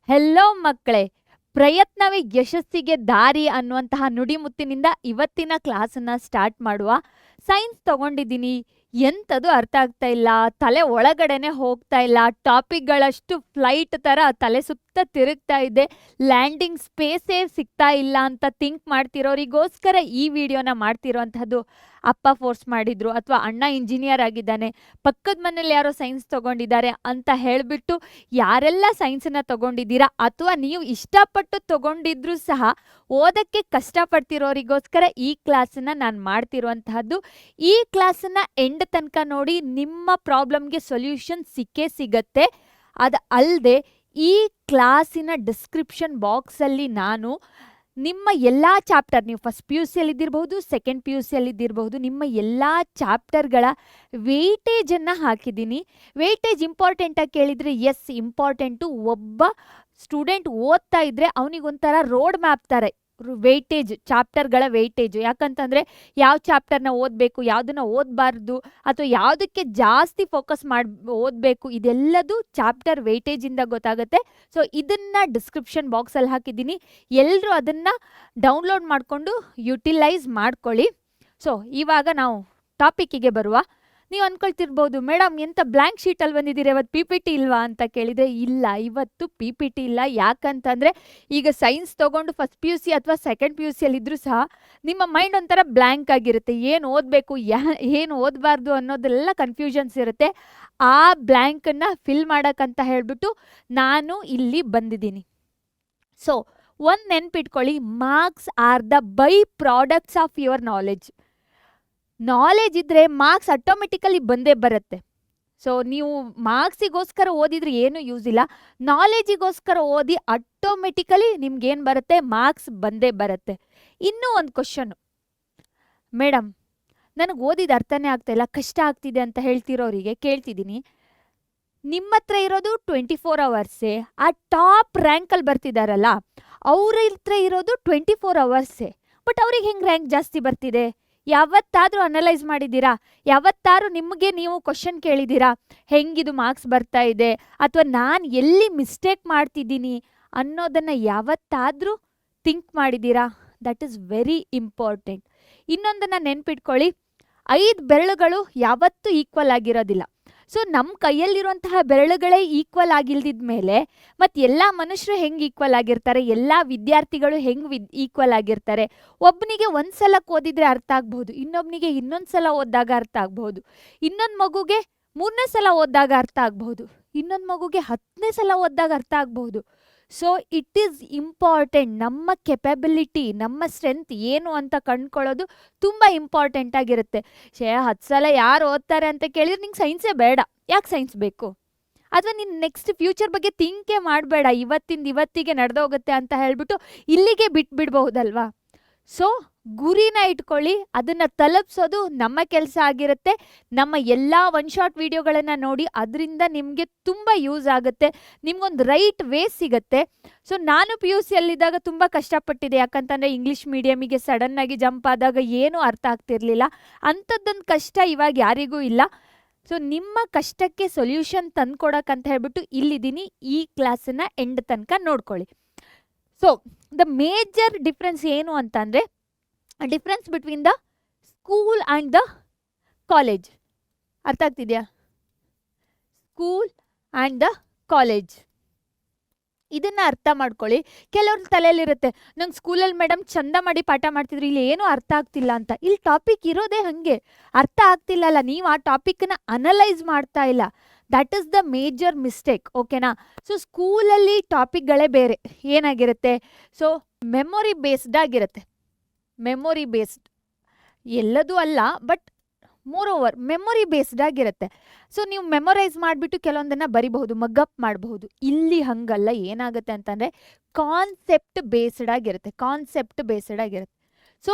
Hello ಮಕ್ಕಳೇ, ಪ್ರಯತ್ನವೇ ಯಶಸ್ಸಿಗೆ ದಾರಿ ಅನ್ನುವಂತಹ ನುಡಿಮುತ್ತಿನಿಂದ ಇವತ್ತಿನ ಕ್ಲಾಸನ್ನ ಸ್ಟಾರ್ಟ್ ಮಾಡುವ. ಸೈನ್ಸ್ ತಗೊಂಡಿದ್ದೀನಿ, ಎಂಥದು ಅರ್ಥ ಆಗ್ತಾ ಇಲ್ಲ, ತಲೆ ಒಳಗಡೆನೆ ಹೋಗ್ತಾ ಇಲ್ಲ, ಟಾಪಿಕ್ಗಳಷ್ಟು ಫ್ಲೈಟ್ ಥರ ತಲೆ ಸುತ್ತ ತಿರುಗ್ತಾ ಇದೆ, ಲ್ಯಾಂಡಿಂಗ್ ಸ್ಪೇಸೇ ಸಿಗ್ತಾ ಇಲ್ಲ ಅಂತ ಥಿಂಕ್ ಮಾಡ್ತಿರೋರಿಗೋಸ್ಕರ ಈ ವಿಡಿಯೋನ ಮಾಡ್ತಿರೋಂಥದ್ದು. ಅಪ್ಪ ಫೋರ್ಸ್ ಮಾಡಿದ್ರು ಅಥವಾ ಅಣ್ಣ ಇಂಜಿನಿಯರ್ ಆಗಿದ್ದಾನೆ, ಪಕ್ಕದ ಮನೇಲಿ ಯಾರೋ ಸೈನ್ಸ್ ತಗೊಂಡಿದ್ದಾರೆ ಅಂತ ಹೇಳಿಬಿಟ್ಟು ಯಾರೆಲ್ಲ ಸೈನ್ಸನ್ನ ತಗೊಂಡಿದ್ದೀರಾ ಅಥವಾ ನೀವು ಇಷ್ಟಪಟ್ಟು ತಗೊಂಡಿದ್ರು ಸಹ ಓದಕ್ಕೆ ಕಷ್ಟಪಡ್ತಿರೋರಿಗೋಸ್ಕರ ಈ ಕ್ಲಾಸನ್ನ ನಾನು ಮಾಡ್ತಿರುವಂತಹದ್ದು. ಈ ಕ್ಲಾಸನ್ನ ಎಂಡ್ ತನಕ ನೋಡಿ, ನಿಮ್ಮ ಪ್ರಾಬ್ಲಮ್ಗೆ ಸೊಲ್ಯೂಷನ್ ಸಿಕ್ಕೇ ಸಿಗತ್ತೆ. ಅದು ಅಲ್ಲದೆ ಈ ಕ್ಲಾಸಿನ ಡಿಸ್ಕ್ರಿಪ್ಷನ್ ಬಾಕ್ಸಲ್ಲಿ ನಾನು ನಿಮ್ಮ ಎಲ್ಲ ಚಾಪ್ಟರ್, ನೀವು ಫಸ್ಟ್ ಪಿ ಯು ಸಿಯಲ್ಲಿದ್ದಿರಬಹುದು, ಸೆಕೆಂಡ್ ಪಿ ಯು ಸಿಯಲ್ಲಿದ್ದಿರಬಹುದು, ನಿಮ್ಮ ಎಲ್ಲ ಚಾಪ್ಟರ್ಗಳ ವೇಟೇಜನ್ನು ಹಾಕಿದ್ದೀನಿ. ವೇಟೇಜ್ ಇಂಪಾರ್ಟೆಂಟಾಗಿ ಕೇಳಿದರೆ ಎಸ್ ಇಂಪಾರ್ಟೆಂಟು. ಒಬ್ಬ ಸ್ಟೂಡೆಂಟ್ ಓದ್ತಾ ಇದ್ದರೆ ಅವನಿಗೊಂಥರ ರೋಡ್ ಮ್ಯಾಪ್ ಥರ ವೇಟೇಜ್, ಚಾಪ್ಟರ್ಗಳ ವೇಟೇಜು. ಯಾಕಂತಂದರೆ ಯಾವ ಚಾಪ್ಟರ್ನ ಓದಬೇಕು, ಯಾವುದನ್ನು ಓದಬಾರ್ದು, ಅಥವಾ ಯಾವುದಕ್ಕೆ ಜಾಸ್ತಿ ಫೋಕಸ್ ಓದಬೇಕು, ಇದೆಲ್ಲದು ಚಾಪ್ಟರ್ ವೇಟೇಜಿಂದ ಗೊತ್ತಾಗುತ್ತೆ. ಸೊ ಇದನ್ನು ಡಿಸ್ಕ್ರಿಪ್ಷನ್ ಬಾಕ್ಸಲ್ಲಿ ಹಾಕಿದ್ದೀನಿ, ಎಲ್ಲರೂ ಅದನ್ನು ಡೌನ್ಲೋಡ್ ಮಾಡಿಕೊಂಡು ಯುಟಿಲೈಸ್ ಮಾಡ್ಕೊಳ್ಳಿ. ಸೊ ಇವಾಗ ನಾವು ಟಾಪಿಕ್ಕಿಗೆ ಬರುವ. ನೀವು ಅಂದ್ಕೊಳ್ತಿರ್ಬೋದು, ಮೇಡಮ್ ಎಂಥ ಬ್ಲ್ಯಾಂಕ್ ಶೀಟಲ್ಲಿ ಬಂದಿದ್ದೀರಿ, ಇವತ್ತು ಪಿ ಪಿ ಟಿ ಇಲ್ವಾ ಅಂತ ಕೇಳಿದರೆ, ಇಲ್ಲ ಇವತ್ತು ಪಿ ಪಿ ಟಿ ಇಲ್ಲ. ಯಾಕಂತಂದರೆ ಈಗ ಸೈನ್ಸ್ ತೊಗೊಂಡು ಫಸ್ಟ್ ಪಿ ಯು ಸಿ ಅಥವಾ ಸೆಕೆಂಡ್ ಪಿ ಯು ಸಿಯಲ್ಲಿದ್ದರೂ ಸಹ ನಿಮ್ಮ ಮೈಂಡ್ ಒಂಥರ ಬ್ಲ್ಯಾಂಕ್ ಆಗಿರುತ್ತೆ. ಏನು ಓದಬೇಕು, ಏನು ಓದಬಾರ್ದು ಅನ್ನೋದೆಲ್ಲ ಕನ್ಫ್ಯೂಷನ್ಸ್ ಇರುತ್ತೆ. ಆ ಬ್ಲ್ಯಾಂಕನ್ನು ಫಿಲ್ ಮಾಡೋಕ್ಕಂತ ಹೇಳಿಬಿಟ್ಟು ನಾನು ಇಲ್ಲಿ ಬಂದಿದ್ದೀನಿ. ಸೊ ಒಂದು ನೆನ್ಪಿಟ್ಕೊಳ್ಳಿ, marks are the by products of your knowledge. Knowledge ಇದ್ದರೆ ಮಾರ್ಕ್ಸ್ ಆಟೋಮೆಟಿಕಲಿ ಬಂದೇ ಬರುತ್ತೆ. ಸೊ ನೀವು ಮಾರ್ಕ್ಸಿಗೋಸ್ಕರ ಓದಿದ್ರೆ ಏನೂ ಯೂಸ್ ಇಲ್ಲ, ನಾಲೆಜಿಗೋಸ್ಕರ ಓದಿ ಆಟೋಮೆಟಿಕಲಿ ನಿಮ್ಗೇನು ಬರುತ್ತೆ, ಮಾರ್ಕ್ಸ್ ಬಂದೇ ಬರುತ್ತೆ. ಇನ್ನೂ ಒಂದು ಕ್ವಶನ್ನು, ಮೇಡಮ್ ನನಗೆ ಓದಿದ ಅರ್ಥನೇ ಆಗ್ತಾಯಿಲ್ಲ, ಕಷ್ಟ ಆಗ್ತಿದೆ ಅಂತ ಹೇಳ್ತಿರೋರಿಗೆ ಕೇಳ್ತಿದ್ದೀನಿ, ನಿಮ್ಮ ಹತ್ರ ಇರೋದು 24 ಅವರ್ಸೇ. ಆ ಟಾಪ್ ರ್ಯಾಂಕಲ್ಲಿ ಬರ್ತಿದ್ದಾರಲ್ಲ ಅವ್ರ ಹತ್ರ ಇರೋದು 24 ಅವರ್ಸೇ. ಬಟ್ ಅವ್ರಿಗೆ ಹೆಂಗೆ ರ್ಯಾಂಕ್ ಜಾಸ್ತಿ ಬರ್ತಿದೆ? ಯಾವತ್ತಾದರೂ ಅನಲೈಸ್ ಮಾಡಿದ್ದೀರಾ? ಯಾವತ್ತಾರು ನಿಮಗೆ ನೀವು ಕ್ವಶನ್ ಕೇಳಿದ್ದೀರಾ, ಹೆಂಗಿದು ಮಾರ್ಕ್ಸ್ ಬರ್ತಾ ಇದೆ, ಅಥವಾ ನಾನು ಎಲ್ಲಿ ಮಿಸ್ಟೇಕ್ ಮಾಡ್ತಿದ್ದೀನಿ ಅನ್ನೋದನ್ನು ಯಾವತ್ತಾದರೂ ಥಿಂಕ್ ಮಾಡಿದ್ದೀರಾ? That is very important. ಇನ್ನೊಂದನ್ನು ನೆನ್ಪಿಟ್ಕೊಳ್ಳಿ, 5 ಬೆರಳುಗಳು ಯಾವತ್ತೂ ಈಕ್ವಲ್ ಆಗಿರೋದಿಲ್ಲ. ಸೊ ನಮ್ಮ ಕೈಯಲ್ಲಿರುವಂತಹ ಬೆರಳುಗಳೇ ಈಕ್ವಲ್ ಆಗಿಲ್ದಿದ ಮೇಲೆ ಮತ್ತು ಎಲ್ಲ ಮನುಷ್ಯರು ಹೆಂಗೆ ಈಕ್ವಲ್ ಆಗಿರ್ತಾರೆ, ಎಲ್ಲ ವಿದ್ಯಾರ್ಥಿಗಳು ಹೆಂಗೆ ಈಕ್ವಲ್ ಆಗಿರ್ತಾರೆ? ಒಬ್ಬನಿಗೆ ಒಂದು ಸಲ ಓದಿದರೆ ಅರ್ಥ ಆಗ್ಬೋದು, ಇನ್ನೊಬ್ಬನಿಗೆ ಇನ್ನೊಂದು ಸಲ ಓದಿದಾಗ ಅರ್ಥ ಆಗ್ಬೋದು, ಇನ್ನೊಂದು ಮಗುಗೆ 3ನೇ ಸಲ ಓದಿದಾಗ ಅರ್ಥ ಆಗ್ಬೋದು, ಇನ್ನೊಂದು ಮಗುಗೆ 10ನೇ ಸಲ ಓದಿದಾಗ ಅರ್ಥ ಆಗ್ಬೋದು. So it is important. ನಮ್ಮ ಕೆಪಬಿಲಿಟಿ, ನಮ್ಮ ಸ್ಟ್ರೆಂತ್ ಏನು ಅಂತ ಕಂಡ್ಕೊಳ್ಳೋದು ತುಂಬ ಇಂಪಾರ್ಟೆಂಟ್ ಆಗಿರುತ್ತೆ. 10 ಸಲ ಯಾರು ಓದ್ತಾರೆ ಅಂತ ಕೇಳಿದ್ರೆ ನಿಂಗೆ ಸೈನ್ಸೇ ಬೇಡ, ಯಾಕೆ ಸೈನ್ಸ್ ಬೇಕು? ಅಥವಾ ನೀನು ನೆಕ್ಸ್ಟ್ ಫ್ಯೂಚರ್ ಬಗ್ಗೆ ಥಿಂಕೇ ಮಾಡಬೇಡ, ಇವತ್ತಿಗೆ ನಡೆದೋಗುತ್ತೆ ಅಂತ ಹೇಳಿಬಿಟ್ಟು ಇಲ್ಲಿಗೆ ಬಿಟ್ಬಿಡ್ಬಹುದಲ್ವಾ? ಸೊ ಗುರಿನ ಇಟ್ಕೊಳ್ಳಿ, ಅದನ್ನು ತಲುಪಿಸೋದು ನಮ್ಮ ಕೆಲಸ ಆಗಿರುತ್ತೆ. ನಮ್ಮ ಎಲ್ಲ ಒನ್ ಶಾಟ್ ವಿಡಿಯೋಗಳನ್ನು ನೋಡಿ, ಅದರಿಂದ ನಿಮಗೆ ತುಂಬ ಯೂಸ್ ಆಗುತ್ತೆ, ನಿಮ್ಗೊಂದು ರೈಟ್ ವೇ ಸಿಗುತ್ತೆ. ಸೊ ನಾನು ಪಿ ಯು ಸಿಯಲ್ಲಿದ್ದಾಗ ತುಂಬ ಕಷ್ಟಪಟ್ಟಿದ್ದೆ. ಯಾಕಂತಂದರೆ ಇಂಗ್ಲೀಷ್ ಮೀಡಿಯಮಿಗೆ ಸಡನ್ನಾಗಿ ಜಂಪ್ ಆದಾಗ ಏನೂ ಅರ್ಥ ಆಗ್ತಿರ್ಲಿಲ್ಲ. ಅಂಥದ್ದೊಂದು ಕಷ್ಟ ಇವಾಗ ಯಾರಿಗೂ ಇಲ್ಲ. ಸೊ ನಿಮ್ಮ ಕಷ್ಟಕ್ಕೆ ಸೊಲ್ಯೂಷನ್ ತಂದ್ಕೊಡೋಕ್ಕಂತ ಹೇಳ್ಬಿಟ್ಟು ಇಲ್ಲಿದ್ದೀನಿ. ಈ ಕ್ಲಾಸನ್ನು ಎಂಡ್ ತನಕ ನೋಡ್ಕೊಳ್ಳಿ. ಸೊ ದ ಮೇಜರ್ ಡಿಫ್ರೆನ್ಸ್ ಏನು ಅಂತಂದರೆ, difference between the school and the college. ಅರ್ಥ ಆಗ್ತಿದೆಯಾ? ಸ್ಕೂಲ್ ಆ್ಯಂಡ್ ದ ಕಾಲೇಜ್, ಇದನ್ನು ಅರ್ಥ ಮಾಡ್ಕೊಳ್ಳಿ. ಕೆಲವ್ರ ತಲೆಯಲ್ಲಿರುತ್ತೆ, ನಂಗೆ ಸ್ಕೂಲಲ್ಲಿ ಮೇಡಮ್ ಚಂದ ಮಾಡಿ ಪಾಠ ಮಾಡ್ತಿದ್ರು, ಇಲ್ಲಿ ಏನೂ ಅರ್ಥ ಆಗ್ತಿಲ್ಲ ಅಂತ. ಇಲ್ಲಿ ಟಾಪಿಕ್ ಇರೋದೇ ಹಾಗೆ, ಅರ್ಥ ಆಗ್ತಿಲ್ಲಲ್ಲ, ನೀವು ಆ ಟಾಪಿಕ್ನ ಅನಲೈಸ್ ಮಾಡ್ತಾ ಇಲ್ಲ. That is the major mistake, ಓಕೆನಾ? ಸೊ ಸ್ಕೂಲಲ್ಲಿ ಟಾಪಿಕ್ಗಳೇ ಬೇರೆ ಏನಾಗಿರುತ್ತೆ, ಸೊ ಮೆಮೊರಿ ಬೇಸ್ಡ್ ಆಗಿರುತ್ತೆ. ಮೆಮೊರಿ ಬೇಸ್ಡ್ ಎಲ್ಲದೂ ಅಲ್ಲ, but more over memory based ಆಗಿರುತ್ತೆ. ಸೊ ನೀವು ಮೆಮೊರೈಸ್ ಮಾಡಿಬಿಟ್ಟು ಕೆಲವೊಂದನ್ನು ಬರಿಬಹುದು, ಮಗ್ಅಪ್ ಮಾಡಬಹುದು. ಇಲ್ಲಿ ಹಂಗಲ್ಲ, ಏನಾಗುತ್ತೆ ಅಂತಂದರೆ ಕಾನ್ಸೆಪ್ಟ್ ಬೇಸ್ಡ್ ಆಗಿರುತ್ತೆ. ಸೊ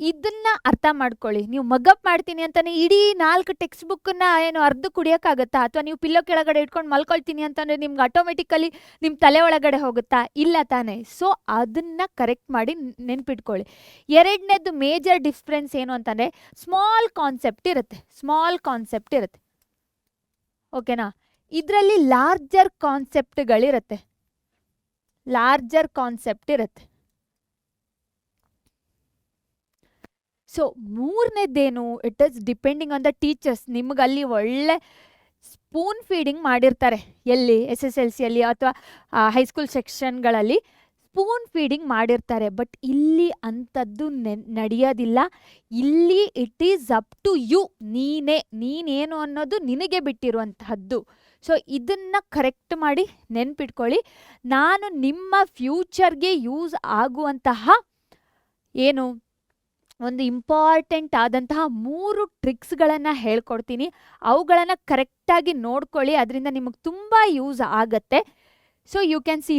ಇದನ್ನ ಅರ್ಥ ಮಾಡ್ಕೊಳ್ಳಿ. ನೀವು ಮಗ್ಅಪ್ ಮಾಡ್ತೀನಿ ಅಂತಾನೆ ಇಡೀ 4 ಟೆಕ್ಸ್ಟ್ ಬುಕ್ಕನ್ನ ಏನು ಅರ್ಧ ಕುಡಿಯೋಕ್ಕಾಗತ್ತಾ? ಅಥವಾ ನೀವು ಪಿಲ್ಲೋ ಕೆಳಗಡೆ ಇಟ್ಕೊಂಡು ಮಲ್ಕೊಳ್ತೀನಿ ಅಂತಂದರೆ ನಿಮ್ಗೆ ಆಟೋಮೆಟಿಕಲಿ ನಿಮ್ಮ ತಲೆ ಒಳಗಡೆ ಹೋಗುತ್ತಾ? ಇಲ್ಲ ತಾನೇ. ಸೊ ಅದನ್ನು ಕರೆಕ್ಟ್ ಮಾಡಿ ನೆನ್ಪಿಟ್ಕೊಳ್ಳಿ. ಎರಡನೇದು ಮೇಜರ್ ಡಿಫ್ರೆನ್ಸ್ ಏನು ಅಂತಂದರೆ, ಸ್ಮಾಲ್ ಕಾನ್ಸೆಪ್ಟ್ ಇರುತ್ತೆ, ಓಕೆನಾ? ಇದರಲ್ಲಿ ಲಾರ್ಜರ್ ಕಾನ್ಸೆಪ್ಟ್ಗಳಿರುತ್ತೆ. ಲಾರ್ಜರ್ ಕಾನ್ಸೆಪ್ಟ್ ಇರುತ್ತೆ. ಸೊ ಮೂರನೇದೇನು, it is depending on the teachers. ನಿಮ್ಗಲ್ಲಿ ಒಳ್ಳೆ ಸ್ಪೂನ್ ಫೀಡಿಂಗ್ ಮಾಡಿರ್ತಾರೆ, ಎಲ್ಲಿ SSLCಯಲ್ಲಿ ಅಥವಾ ಹೈಸ್ಕೂಲ್ ಸೆಕ್ಷನ್ಗಳಲ್ಲಿ ಸ್ಪೂನ್ ಫೀಡಿಂಗ್ ಮಾಡಿರ್ತಾರೆ. ಬಟ್ ಇಲ್ಲಿ ಅಂಥದ್ದು ನಡೆಯೋದಿಲ್ಲ. ಇಲ್ಲಿ it is up to you. ನೀನೇನು ಅನ್ನೋದು ನಿನಗೆ ಬಿಟ್ಟಿರುವಂತಹದ್ದು. ಸೊ ಇದನ್ನು ಕರೆಕ್ಟ್ ಮಾಡಿ ನೆನ್ಪಿಟ್ಕೊಳ್ಳಿ. ನಾನು ನಿಮ್ಮ ಫ್ಯೂಚರ್ಗೆ ಯೂಸ್ ಆಗುವಂತಹ ಏನು ಒಂದು ಇಂಪಾರ್ಟೆಂಟ್ ಆದಂತಹ 3 ಟ್ರಿಕ್ಸ್ಗಳನ್ನು ಹೇಳ್ಕೊಡ್ತೀನಿ. ಅವುಗಳನ್ನು ಕರೆಕ್ಟಾಗಿ ನೋಡ್ಕೊಳ್ಳಿ, ಅದರಿಂದ ನಿಮಗೆ ತುಂಬ ಯೂಸ್ ಆಗತ್ತೆ. So you can see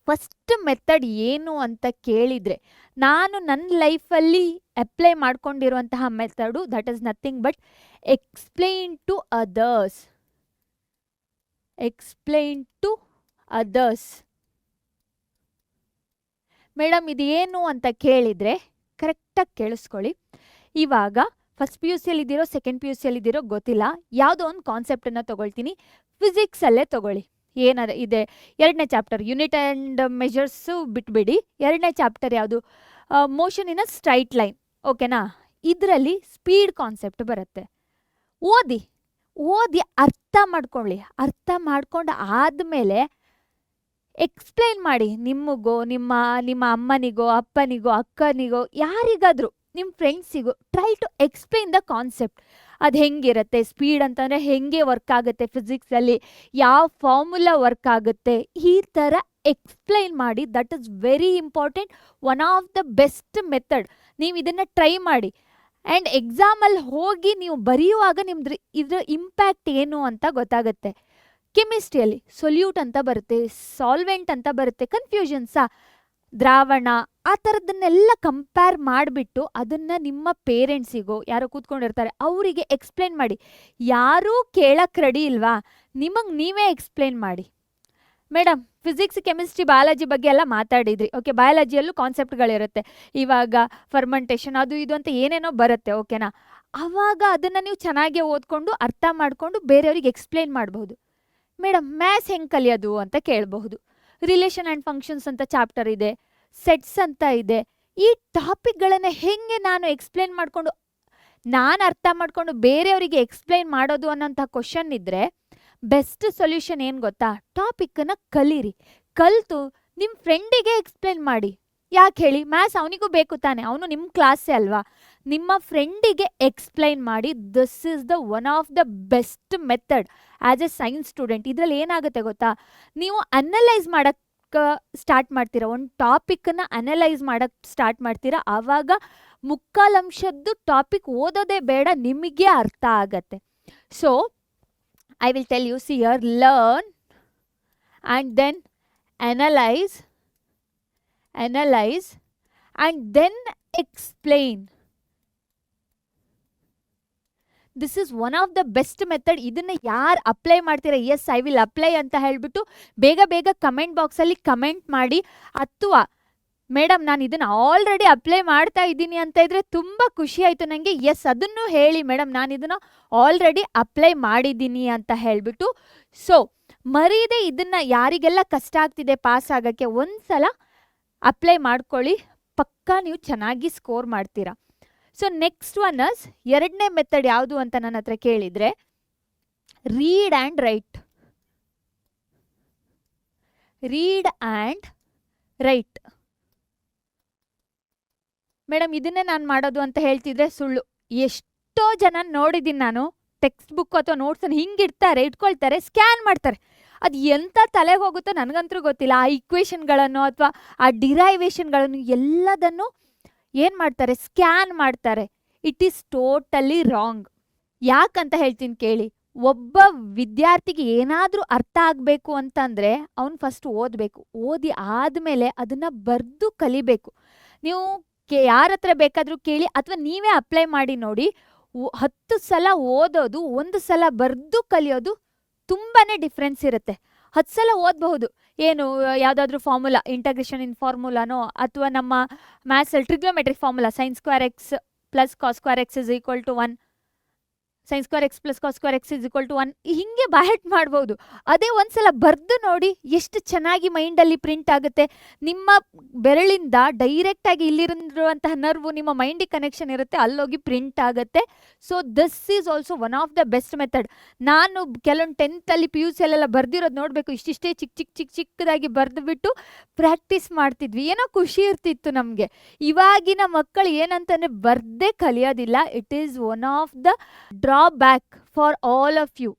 first method ಏನು ಅಂತ ಕೇಳಿದರೆ, ನಾನು ನನ್ನ ಲೈಫಲ್ಲಿ ಅಪ್ಲೈ ಮಾಡ್ಕೊಂಡಿರುವಂತಹ method that is nothing but explain to others. Explain to others. Madam ಇದು ಏನು ಅಂತ ಕೇಳಿದರೆ ಕರೆಕ್ಟಾಗಿ ಕೇಳಿಸ್ಕೊಳ್ಳಿ. ಇವಾಗ ಫಸ್ಟ್ PUCಯಲ್ಲಿದ್ದೀರೋ ಸೆಕೆಂಡ್ PUCಯಲ್ಲಿದ್ದೀರೋ ಗೊತ್ತಿಲ್ಲ, ಯಾವುದೋ ಒಂದು ಕಾನ್ಸೆಪ್ಟನ್ನು ತೊಗೊಳ್ತೀನಿ. ಫಿಸಿಕ್ಸಲ್ಲೇ ತೊಗೊಳ್ಳಿ. ಇದೆ 2ನೇ ಚಾಪ್ಟರ್ ಯೂನಿಟ್ ಆ್ಯಂಡ್ ಮೆಜರ್ಸು ಬಿಟ್ಬಿಡಿ. 2ನೇ ಚಾಪ್ಟರ್ ಯಾವುದು? Motion in a straight line. ಓಕೆನಾ? ಇದರಲ್ಲಿ ಸ್ಪೀಡ್ ಕಾನ್ಸೆಪ್ಟ್ ಬರುತ್ತೆ. ಓದಿ ಅರ್ಥ ಮಾಡ್ಕೊಳ್ಳಿ. ಅರ್ಥ ಮಾಡ್ಕೊಂಡು ಆದಮೇಲೆ ಎಕ್ಸ್ಪ್ಲೈನ್ ಮಾಡಿ. ನಿಮಗೋ ನಿಮ್ಮ ಅಮ್ಮನಿಗೋ ಅಪ್ಪನಿಗೋ ಅಕ್ಕನಿಗೋ ಯಾರಿಗಾದರೂ ನಿಮ್ಮ ಫ್ರೆಂಡ್ಸಿಗೂ try to explain the concept. ಅದು ಹೆಂಗಿರುತ್ತೆ, ಸ್ಪೀಡ್ ಅಂತಂದರೆ ಹೆಂಗೆ ವರ್ಕ್ ಆಗುತ್ತೆ ಫಿಸಿಕ್ಸಲ್ಲಿ, ಯಾವ ಫಾರ್ಮುಲಾ ವರ್ಕ್ ಆಗುತ್ತೆ, ಈ ಥರ ಎಕ್ಸ್ಪ್ಲೈನ್ ಮಾಡಿ. That is very important, one of the best method. ನೀವು ಇದನ್ನು ಟ್ರೈ ಮಾಡಿ. ಆ್ಯಂಡ್ ಎಕ್ಸಾಮಲ್ಲಿ ಹೋಗಿ ನೀವು ಬರೆಯುವಾಗ ನಿಮ್ದು ಇದ್ರ ಇಂಪ್ಯಾಕ್ಟ್ ಏನು ಅಂತ ಗೊತ್ತಾಗುತ್ತೆ. ಕೆಮಿಸ್ಟ್ರಿಯಲ್ಲಿ ಸೊಲ್ಯೂಟ್ ಅಂತ ಬರುತ್ತೆ, ಸಾಲ್ವೆಂಟ್ ಅಂತ ಬರುತ್ತೆ, ಕನ್ಫ್ಯೂಷನ್ಸಾ, ದ್ರಾವಣ, ಆ ಥರದನ್ನೆಲ್ಲ ಕಂಪೇರ್ ಮಾಡಿಬಿಟ್ಟು ಅದನ್ನು ನಿಮ್ಮ ಪೇರೆಂಟ್ಸಿಗೋ ಯಾರೋ ಕೂತ್ಕೊಂಡಿರ್ತಾರೆ ಅವರಿಗೆ ಎಕ್ಸ್ಪ್ಲೇನ್ ಮಾಡಿ. ಯಾರೂ ಕೇಳಕ್ಕೆ ರೆಡಿ ಇಲ್ವಾ? ನಿಮಗೆ ನೀವೇ ಎಕ್ಸ್ಪ್ಲೇನ್ ಮಾಡಿ. ಮೇಡಮ್ ಫಿಸಿಕ್ಸ್ ಕೆಮಿಸ್ಟ್ರಿ ಬಯಾಲಜಿ ಬಗ್ಗೆ ಎಲ್ಲ ಮಾತಾಡಿದ್ರಿ. ಓಕೆ, ಬಯಾಲಜಿಯಲ್ಲೂ ಕಾನ್ಸೆಪ್ಟ್ಗಳಿರುತ್ತೆ. ಇವಾಗ ಫರ್ಮೆಂಟೇಷನ್ ಅದು ಇದು ಅಂತ ಏನೇನೋ ಬರುತ್ತೆ. ಓಕೆನಾ? ಆವಾಗ ಅದನ್ನು ನೀವು ಚೆನ್ನಾಗಿ ಓದ್ಕೊಂಡು ಅರ್ಥ ಮಾಡಿಕೊಂಡು ಬೇರೆಯವ್ರಿಗೆ ಎಕ್ಸ್ಪ್ಲೇನ್ ಮಾಡಬಹುದು. ಮೇಡಮ್ ಮ್ಯಾಥ್ಸ್ ಹೆಂಗೆ ಕಲಿಯೋದು ಅಂತ ಕೇಳಬಹುದು. ರಿಲೇಷನ್ ಆ್ಯಂಡ್ ಫಂಕ್ಷನ್ಸ್ ಅಂತ ಚಾಪ್ಟರ್ ಇದೆ, ಸೆಟ್ಸ್ ಅಂತ ಇದೆ. ಈ ಟಾಪಿಕ್ಗಳನ್ನು ಹೆಂಗೆ ನಾನು ಎಕ್ಸ್ಪ್ಲೇನ್ ಮಾಡಿಕೊಂಡು ನಾನು ಅರ್ಥ ಮಾಡಿಕೊಂಡು ಬೇರೆಯವರಿಗೆ ಎಕ್ಸ್ಪ್ಲೇನ್ ಮಾಡೋದು ಅನ್ನೋಂಥ ಕ್ವಶನ್ ಇದ್ದರೆ ಬೆಸ್ಟ್ ಸೊಲ್ಯೂಷನ್ ಏನು ಗೊತ್ತಾ? ಟಾಪಿಕ್ಕನ್ನು ಕಲೀರಿ. ಕಲಿತು ನಿಮ್ಮ ಫ್ರೆಂಡಿಗೆ ಎಕ್ಸ್ಪ್ಲೇನ್ ಮಾಡಿ. ಯಾಕೆ ಹೇಳಿ? ಮ್ಯಾಥ್ಸ್ ಅವನಿಗೂ ಬೇಕು ತಾನೆ, ಅವನು ನಿಮ್ಮ ಕ್ಲಾಸೇ ಅಲ್ವಾ. ನಿಮ್ಮ ಫ್ರೆಂಡಿಗೆ ಎಕ್ಸ್ಪ್ಲೈನ್ ಮಾಡಿ. This is the one of the best method as A science student. ಇದರಲ್ಲಿ ಏನಾಗುತ್ತೆ ಗೊತ್ತಾ? ನೀವು ಅನಲೈಸ್ ಮಾಡೋಕ್ಕೆ ಸ್ಟಾರ್ಟ್ ಮಾಡ್ತೀರಾ, ಒಂದು ಟಾಪಿಕ್ಕನ್ನು ಅನಲೈಸ್ ಮಾಡೋಕ್ಕೆ ಸ್ಟಾರ್ಟ್ ಮಾಡ್ತೀರಾ. ಆವಾಗ ಮುಕ್ಕಾಲಂಶದ್ದು ಟಾಪಿಕ್ ಓದೋದೇ ಬೇಡ, ನಿಮಗೆ ಅರ್ಥ ಆಗತ್ತೆ. So I will tell you, see here, learn and then analyse and then explain. This is one of the best method. ಇದನ್ನ ಯಾರು ಅಪ್ಲೈ ಮಾಡ್ತೀರಾ, ಎಸ್ ಐ ವಿಲ್ ಅಪ್ಲೈ ಅಂತ ಹೇಳಿಬಿಟ್ಟು ಬೇಗ ಕಮೆಂಟ್ ಬಾಕ್ಸಲ್ಲಿ ಕಮೆಂಟ್ ಮಾಡಿ. ಅಥವಾ ಮೇಡಮ್ ನಾನು ಇದನ್ನು ಆಲ್ರೆಡಿ ಅಪ್ಲೈ ಮಾಡ್ತಾ ಇದ್ದೀನಿ ಅಂತ ಇದ್ರೆ ತುಂಬ ಖುಷಿ ಆಯಿತು ನನಗೆ, ಎಸ್ ಅದನ್ನು ಹೇಳಿ ಮೇಡಮ್ ನಾನು ಇದನ್ನು ಆಲ್ರೆಡಿ ಅಪ್ಲೈ ಮಾಡಿದ್ದೀನಿ ಅಂತ ಹೇಳಿಬಿಟ್ಟು. ಸೊ ಮರೀದೆ ಇದನ್ನು ಯಾರಿಗೆಲ್ಲ ಕಷ್ಟ ಆಗ್ತಿದೆ ಪಾಸ್ ಆಗೋಕ್ಕೆ ಒಂದ್ಸಲ ಅಪ್ಲೈ ಮಾಡ್ಕೊಳ್ಳಿ, ಪಕ್ಕಾ ನೀವು ಚೆನ್ನಾಗಿ ಸ್ಕೋರ್ ಮಾಡ್ತೀರಾ. ಸೊ ನೆಕ್ಸ್ಟ್ ಒನ್ ಅಸ್ 2ನೇ ಮೆಥಡ್ ಯಾವುದು ಅಂತ ನನ್ನ ಹತ್ರ ಕೇಳಿದರೆ, ರೀಡ್ ಆ್ಯಂಡ್ ರೈಟ್. ಮೇಡಮ್ ಇದನ್ನೇ ನಾನು ಮಾಡೋದು ಅಂತ ಹೇಳ್ತಿದ್ರೆ ಸುಳ್ಳು. ಎಷ್ಟೋ ಜನ ನೋಡಿದ್ದೀನಿ ನಾನು, ಟೆಕ್ಸ್ಟ್ ಬುಕ್ ಅಥವಾ ನೋಟ್ಸನ್ನು ಹಿಂಗೆ ಇಟ್ಕೊಳ್ತಾರೆ, ಸ್ಕ್ಯಾನ್ ಮಾಡ್ತಾರೆ. ಅದು ಎಂಥ ತಲೆಗೆ ಹೋಗುತ್ತೋ ನನಗಂತೂ ಗೊತ್ತಿಲ್ಲ. ಆ ಇಕ್ವೇಷನ್ಗಳನ್ನು ಅಥವಾ ಆ ಡಿರೈವೇಷನ್ಗಳನ್ನು ಎಲ್ಲದನ್ನು ಏನು ಮಾಡ್ತಾರೆ, ಸ್ಕ್ಯಾನ್ ಮಾಡ್ತಾರೆ. It is totally wrong. ಯಾಕಂತ ಹೇಳ್ತೀನಿ ಕೇಳಿ. ಒಬ್ಬ ವಿದ್ಯಾರ್ಥಿಗೆ ಏನಾದರೂ ಅರ್ಥ ಆಗಬೇಕು ಅಂತಂದರೆ ಅವನು ಫಸ್ಟ್ ಓದಬೇಕು. ಓದಿ ಆದಮೇಲೆ ಅದನ್ನು ಬರೆದು ಕಲಿಬೇಕು. ನೀವು ಯಾರ ಹತ್ರ ಬೇಕಾದರೂ ಕೇಳಿ ಅಥವಾ ನೀವೇ ಅಪ್ಲೈ ಮಾಡಿ ನೋಡಿ. 10 ಸಲ ಓದೋದು 1 ಸಲ ಬರೆದು ಕಲಿಯೋದು ತುಂಬಾ ಡಿಫ್ರೆನ್ಸ್ ಇರುತ್ತೆ. 10 ಸಲ ಓದಬಹುದು. ಏನು ಯಾವುದಾದ್ರೂ ಫಾರ್ಮುಲಾ, ಇಂಟಗ್ರೇಷನ್ ಇನ್ ಫಾರ್ಮುಲಾನೋ ಅಥವಾ ನಮ್ಮ ಮ್ಯಾಥ್ಸಲ್ಲಿ trigonometric formula sin² x + cos² x = 1, sin square x plus cos square x is equal to 1 ಹಿಂಗೆ ಬೈಹರ್ಟ್ ಮಾಡ್ಬೋದು. ಅದೇ ಒಂದ್ಸಲ ಬರ್ದು ನೋಡಿ ಎಷ್ಟು ಚೆನ್ನಾಗಿ ಮೈಂಡಲ್ಲಿ ಪ್ರಿಂಟ್ ಆಗುತ್ತೆ. ನಿಮ್ಮ ಬೆರಳಿಂದ ಡೈರೆಕ್ಟಾಗಿ ಇಲ್ಲಿರುವಂತಹ ನರ್ವು ನಿಮ್ಮ ಮೈಂಡಿಗೆ ಕನೆಕ್ಷನ್ ಇರುತ್ತೆ, ಅಲ್ಲೋಗಿ ಪ್ರಿಂಟ್ ಆಗುತ್ತೆ. So this is also one of the best method. ನಾನು ಕೆಲವೊಂದು 10th ಪಿ ಯು ಸಿಯಲ್ಲೆಲ್ಲ ಬರ್ದಿರೋದು ನೋಡಬೇಕು, ಇಷ್ಟಿಷ್ಟೇ ಚಿಕ್ಕದಾಗಿ ಬರೆದುಬಿಟ್ಟು ಪ್ರಾಕ್ಟೀಸ್ ಮಾಡ್ತಿದ್ವಿ. ಏನೋ ಖುಷಿ ಇರ್ತಿತ್ತು ನಮಗೆ. ಇವಾಗಿನ ಮಕ್ಕಳು ಏನಂತಂದರೆ ಬರ್ದೇ ಕಲಿಯೋದಿಲ್ಲ. It is one of the drawback for all of you.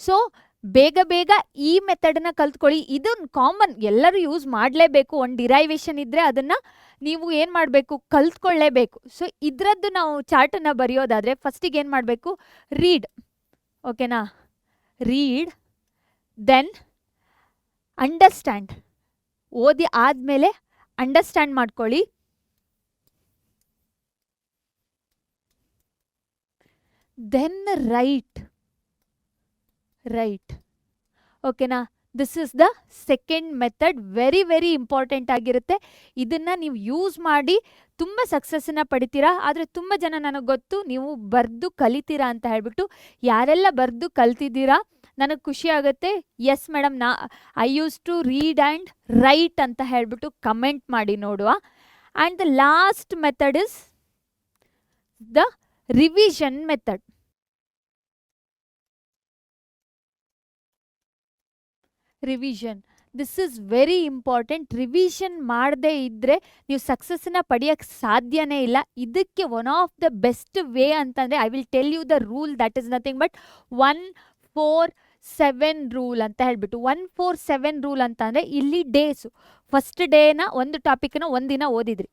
So ಬೇಗ ಈ ಮೆಥಡನ್ನ ಕಲ್ತ್ಕೊಳ್ಳಿ. ಇದು ಕಾಮನ್, ಎಲ್ಲರೂ ಯೂಸ್ ಮಾಡಲೇಬೇಕು. ಒಂದು ಡಿರೈವೇಷನ್ ಇದ್ದರೆ ಅದನ್ನು ನೀವು ಏನು ಮಾಡಬೇಕು, ಕಲ್ತ್ಕೊಳ್ಳೇಬೇಕು. ಸೊ ಇದರದ್ದು ನಾವು ಚಾರ್ಟನ್ನು ಬರೆಯೋದಾದರೆ ಫಸ್ಟಿಗೆ ಏನು ಮಾಡಬೇಕು, ರೀಡ್, ಓಕೆನಾ, ರೀಡ್, ದೆನ್ ಅಂಡರ್ಸ್ಟ್ಯಾಂಡ್. ಓದಿ ಆದಮೇಲೆ ಅಂಡರ್ಸ್ಟ್ಯಾಂಡ್ ಮಾಡ್ಕೊಳ್ಳಿ. ದೆನ್ ರೈಟ್, ಓಕೆನಾ. This is the second method. Very important ಆಗಿರುತ್ತೆ. ಇದನ್ನು ನೀವು ಯೂಸ್ ಮಾಡಿ ತುಂಬ ಸಕ್ಸಸ್ಸನ್ನು ಪಡಿತೀರಾ. ಆದರೆ ತುಂಬ ಜನ ನನಗೆ ಗೊತ್ತು ನೀವು ಬರೆದು ಕಲಿತೀರಾ ಅಂತ ಹೇಳ್ಬಿಟ್ಟು. ಯಾರೆಲ್ಲ ಬರೆದು ಕಲ್ತಿದ್ದೀರಾ ನನಗೆ ಖುಷಿ ಆಗುತ್ತೆ. Yes madam, I use to read and write ಅಂತ ಹೇಳ್ಬಿಟ್ಟು ಕಮೆಂಟ್ ಮಾಡಿ ನೋಡುವ. And the last method is the revision method. Revision, this is very important. Revision ಮಾಡದೇ ಇದ್ದರೆ ನೀವು ಸಕ್ಸಸ್ಸನ್ನು ಪಡೆಯೋಕ್ಕೆ ಸಾಧ್ಯನೇ ಇಲ್ಲ. ಇದಕ್ಕೆ one of the best way ಅಂತಂದರೆ I will tell you the rule. That is nothing but 1-4-7 rule ಅಂತ ಹೇಳ್ಬಿಟ್ಟು. 1-4-7 ರೂಲ್ ಅಂತ ಅಂದರೆ ಇಲ್ಲಿ ಡೇಸು. ಫಸ್ಟ್ ಡೇನ ಒಂದು ಟಾಪಿಕ್ನ ಒಂದಿನ ಓದಿದ್ರಿ,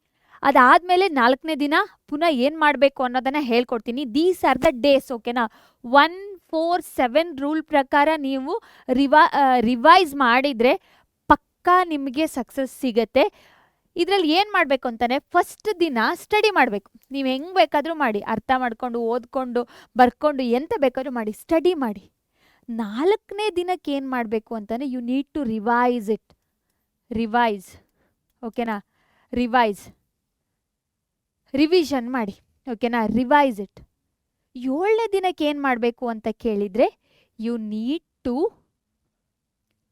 ಅದಾದಮೇಲೆ 4ನೇ ದಿನ ಪುನಃ ಏನು ಮಾಡಬೇಕು ಅನ್ನೋದನ್ನು ಹೇಳ್ಕೊಡ್ತೀನಿ. ದೀಸ್ ಆರ್ ದ ಡೇಸ್, ಓಕೆನಾ. 1-4-7 ರೂಲ್ ಪ್ರಕಾರ ನೀವು ರಿವೈಸ್ ಮಾಡಿದರೆ ಪಕ್ಕಾ ನಿಮಗೆ ಸಕ್ಸಸ್ ಸಿಗುತ್ತೆ. ಇದರಲ್ಲಿ ಏನು ಮಾಡಬೇಕು ಅಂತಾನೆ, ಫಸ್ಟ್ ದಿನ ಸ್ಟಡಿ ಮಾಡಬೇಕು. ನೀವು ಹೆಂಗೆ ಬೇಕಾದರೂ ಮಾಡಿ, ಅರ್ಥ ಮಾಡಿಕೊಂಡು ಓದ್ಕೊಂಡು ಬರ್ಕೊಂಡು ಎಂತ ಬೇಕಾದರೂ ಮಾಡಿ, ಸ್ಟಡಿ ಮಾಡಿ. 4ನೇ ದಿನಕ್ಕೆ ಏನು ಮಾಡಬೇಕು ಅಂತಾನೆ, ಯು ನೀಡ್ ಟು ರಿವೈಸ್, ಓಕೆನಾ. ರಿವಿಷನ್ ಮಾಡಿ, ಓಕೆನಾ. Revise it. 7ನೇ ದಿನಕ್ಕೆ ಏನು ಮಾಡಬೇಕು ಅಂತ ಕೇಳಿದರೆ, you need to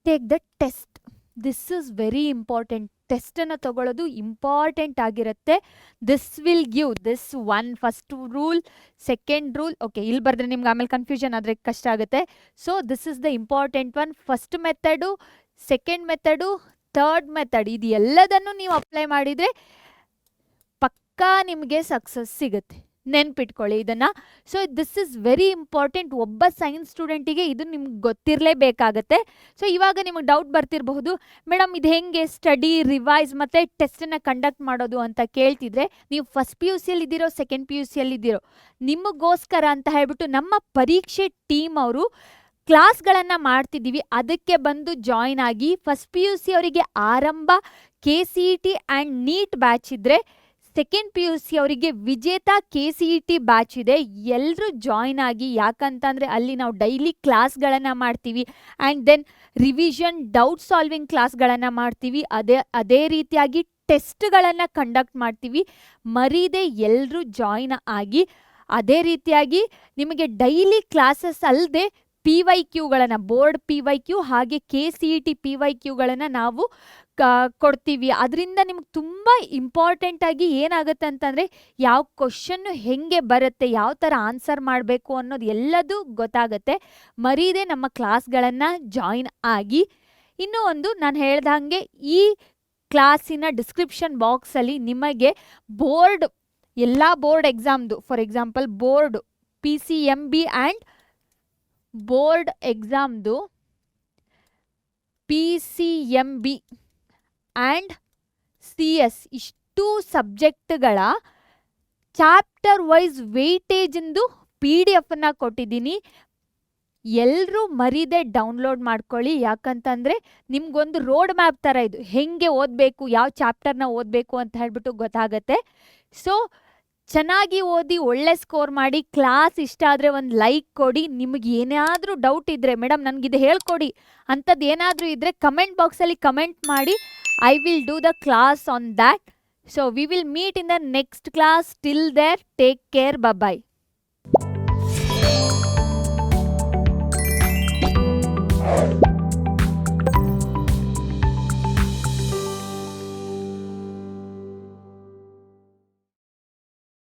take the test. This is very important. ಟೆಸ್ಟನ್ನು ತಗೊಳ್ಳೋದು ಇಂಪಾರ್ಟೆಂಟ್ ಆಗಿರುತ್ತೆ. This will give this first rule, second rule. Okay, ಇಲ್ಲಿ ಬರೆದ್ರೆ ನಿಮ್ಗೆ ಆಮೇಲೆ ಕನ್ಫ್ಯೂಷನ್ ಆದರೆ ಕಷ್ಟ ಆಗುತ್ತೆ. So this is the important one. First method, second method, third method, ಇದು ಎಲ್ಲದನ್ನು ನೀವು ಅಪ್ಲೈ ಮಾಡಿದರೆ ಪಕ್ಕಾ ನಿಮಗೆ ಸಕ್ಸಸ್ ಸಿಗುತ್ತೆ. ನೆನ್ಪಿಟ್ಕೊಳ್ಳಿ ಇದನ್ನು. So this is very important. ಒಬ್ಬ ಸೈನ್ಸ್ ಸ್ಟೂಡೆಂಟಿಗೆ ಇದು ನಿಮ್ಗೆ ಗೊತ್ತಿರಲೇಬೇಕಾಗತ್ತೆ. ಸೊ ಇವಾಗ ನಿಮಗೆ ಡೌಟ್ ಬರ್ತಿರಬಹುದು, ಮೇಡಮ್ ಇದು ಹೆಂಗೆ ಸ್ಟಡಿ, ರಿವೈಸ್ ಮತ್ತು ಟೆಸ್ಟನ್ನು ಕಂಡಕ್ಟ್ ಮಾಡೋದು ಅಂತ ಕೇಳ್ತಿದ್ರೆ, ನೀವು ಫಸ್ಟ್ ಪಿ ಯು ಸಿಯಲ್ಲಿದ್ದೀರೋ ಸೆಕೆಂಡ್ ಪಿ ಯು ಸಿಯಲ್ಲಿದ್ದೀರೋ, ನಿಮಗೋಸ್ಕರ ಅಂತ ಹೇಳ್ಬಿಟ್ಟು ನಮ್ಮ ಪರೀಕ್ಷೆ ಟೀಮ್ ಅವರು ಕ್ಲಾಸ್ಗಳನ್ನು ಮಾಡ್ತಿದ್ದೀವಿ. ಅದಕ್ಕೆ ಬಂದು ಜಾಯ್ನ್ ಆಗಿ. ಫಸ್ಟ್ ಪಿ ಯು ಸಿ ಅವರಿಗೆ ಆರಂಭ, KCET ಆ್ಯಂಡ್ ನೀಟ್ ಬ್ಯಾಚ್ ಇದ್ದರೆ, ಸೆಕೆಂಡ್ ಪಿ ಯು ಸಿ ಅವರಿಗೆ ವಿಜೇತ KCET ಬ್ಯಾಚ್ ಇದೆ. ಎಲ್ಲರೂ ಜಾಯ್ನ್ ಆಗಿ. ಯಾಕಂತಂದರೆ ಅಲ್ಲಿ ನಾವು ಡೈಲಿ ಕ್ಲಾಸ್ಗಳನ್ನು ಮಾಡ್ತೀವಿ. And then revision, doubt solving ಕ್ಲಾಸ್ಗಳನ್ನು ಮಾಡ್ತೀವಿ. ಅದೇ ರೀತಿಯಾಗಿ ಟೆಸ್ಟ್ಗಳನ್ನು ಕಂಡಕ್ಟ್ ಮಾಡ್ತೀವಿ. ಮರೀದೆ ಎಲ್ಲರೂ ಜಾಯ್ನ್ ಆಗಿ. ಅದೇ ರೀತಿಯಾಗಿ ನಿಮಗೆ ಡೈಲಿ ಕ್ಲಾಸಸ್ ಅಲ್ಲದೆ PYQಗಳನ್ನು, ಬೋರ್ಡ್ PYQ ಹಾಗೆ KCET PYQಗಳನ್ನು ನಾವು ಕೊಡ್ತೀವಿ. ಅದರಿಂದ ನಿಮ್ಗೆ ತುಂಬ ಇಂಪಾರ್ಟೆಂಟಾಗಿ ಏನಾಗುತ್ತೆ ಅಂತಂದರೆ, ಯಾವ ಕ್ವಶನ್ನು ಹೆಂಗೆ ಬರುತ್ತೆ, ಯಾವ ಥರ ಆನ್ಸರ್ ಮಾಡಬೇಕು ಅನ್ನೋದು ಎಲ್ಲದೂ ಗೊತ್ತಾಗುತ್ತೆ. ಮರೀದೆ ನಮ್ಮ ಕ್ಲಾಸ್ಗಳನ್ನು ಜಾಯಿನ್ ಆಗಿ. ಇನ್ನೂ ಒಂದು, ನಾನು ಹೇಳ್ದಂಗೆ ಈ ಕ್ಲಾಸಿನ ಡಿಸ್ಕ್ರಿಪ್ಷನ್ ಬಾಕ್ಸಲ್ಲಿ ನಿಮಗೆ ಬೋರ್ಡ್, ಎಲ್ಲ ಬೋರ್ಡ್ ಎಕ್ಸಾಮ್ದು, for example board PCMB and board ಎಕ್ಸಾಮ್ದು PCMB ಆ್ಯಂಡ್ CS ಇಷ್ಟು ಸಬ್ಜೆಕ್ಟ್ಗಳ ಚಾಪ್ಟರ್ ವೈಸ್ ವೆಯ್ಟೇಜಿಂದು PDF ಕೊಟ್ಟಿದ್ದೀನಿ. ಎಲ್ಲರೂ ಮರೀದೆ ಡೌನ್ಲೋಡ್ ಮಾಡ್ಕೊಳ್ಳಿ. ಯಾಕಂತಂದರೆ ನಿಮ್ಗೊಂದು ರೋಡ್ ಮ್ಯಾಪ್ ಥರ ಇದು, ಹೆಂಗೆ ಓದಬೇಕು, ಯಾವ ಚಾಪ್ಟರ್ನ ಓದಬೇಕು ಅಂತ ಹೇಳ್ಬಿಟ್ಟು ಗೊತ್ತಾಗತ್ತೆ. ಸೊ ಚೆನ್ನಾಗಿ ಓದಿ, ಒಳ್ಳೆ ಸ್ಕೋರ್ ಮಾಡಿ. ಕ್ಲಾಸ್ ಇಷ್ಟ ಆದರೆ ಒಂದು ಲೈಕ್ ಕೊಡಿ. ನಿಮಗೆ ಏನಾದರೂ ಡೌಟ್ ಇದ್ದರೆ, ಮೇಡಮ್ ನನಗಿದು ಹೇಳ್ಕೊಡಿ ಅಂಥದ್ದು ಏನಾದರೂ ಇದ್ದರೆ ಕಮೆಂಟ್ ಬಾಕ್ಸಲ್ಲಿ ಕಮೆಂಟ್ ಮಾಡಿ. I will do the class on that. So we will meet in the next class. Till there, take care. Bye bye.